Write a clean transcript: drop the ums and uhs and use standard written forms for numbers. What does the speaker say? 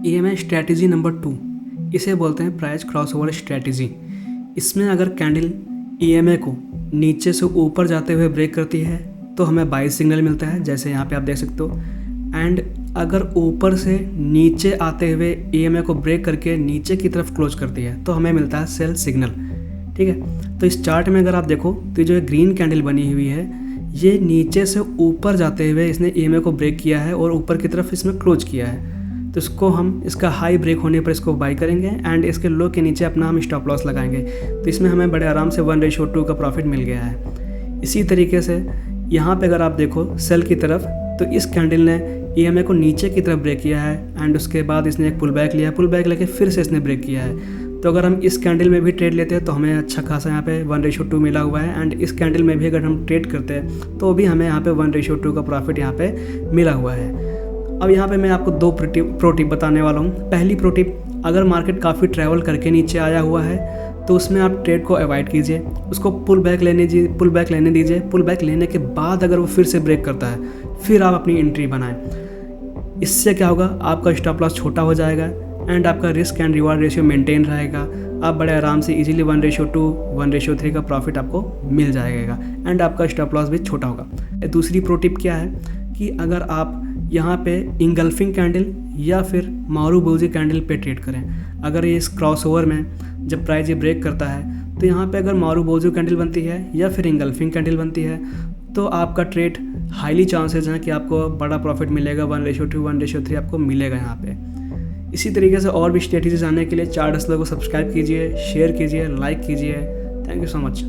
EMA strategy number 2, इसे बोलते हैं प्राइस क्रॉसओवर स्ट्रैटेजी। इसमें अगर कैंडल EMA को नीचे से ऊपर जाते हुए ब्रेक करती है तो हमें बाई सिग्नल मिलता है, जैसे यहाँ पे आप देख सकते हो। एंड अगर ऊपर से नीचे आते हुए EMA को ब्रेक करके नीचे की तरफ क्लोज करती है तो हमें मिलता है सेल सिग्नल। ठीक है, तो इस चार्ट में अगर आप देखो तो जो ग्रीन कैंडल बनी हुई है ये नीचे से ऊपर जाते हुए इसने EMA को ब्रेक किया है और ऊपर की तरफ इसमें क्लोज किया है। तो इसको हम इसका हाई ब्रेक होने पर इसको बाई करेंगे एंड इसके लो के नीचे अपना हम स्टॉप लॉस लगाएंगे। तो इसमें हमें बड़े आराम से 1:2 का प्रॉफिट मिल गया है। इसी तरीके से यहाँ पे अगर आप देखो सेल की तरफ, तो इस कैंडल ने EMA को नीचे की तरफ ब्रेक किया है एंड उसके बाद इसने एक पुल बैक लिया है, पुल बैक लेके फिर से इसने ब्रेक किया है। तो अगर हम इस कैंडल में भी ट्रेड लेते हैं तो हमें अच्छा खासा यहाँ पे 1:2 मिला हुआ है एंड इस कैंडल में भी अगर हम ट्रेड करते हैं तो भी हमें यहाँ पे 1:2 का प्रॉफिट यहाँ पे मिला हुआ है। अब यहाँ पे मैं आपको 2 प्रो टिप बताने वाला हूँ। पहली प्रो टिप, अगर मार्केट काफ़ी ट्रैवल करके नीचे आया हुआ है तो उसमें आप ट्रेड को अवॉइड कीजिए, उसको पुल बैक लेने दीजिए। पुल बैक लेने के बाद अगर वो फिर से ब्रेक करता है फिर आप अपनी एंट्री बनाएं। इससे क्या होगा, आपका स्टॉप लॉस छोटा हो जाएगा एंड आपका risk and reward ratio maintain रहेगा। आप बड़े आराम से इजीली 1:2, 1:3 का प्रॉफिट आपको मिल जाएगा एंड आपका स्टॉप लॉस भी छोटा होगा। दूसरी प्रो टिप क्या है कि अगर आप यहाँ पे इंगल्फिंग कैंडल या फिर मारूबोजी कैंडल पे ट्रेड करें, अगर ये इस क्रॉसओवर में जब प्राइस ये ब्रेक करता है तो यहाँ पे अगर मारूबोजी कैंडल बनती है या फिर इंगल्फिंग कैंडल बनती है तो आपका ट्रेड हाईली चांसेस हैं कि आपको बड़ा प्रॉफिट मिलेगा, 1:2, 1:3 आपको मिलेगा यहाँ पे। इसी तरीके से और भी स्ट्रेटेजी जानने के लिए चार्ट हसलर को सब्सक्राइब कीजिए, शेयर कीजिए, लाइक कीजिए। Thank you so much.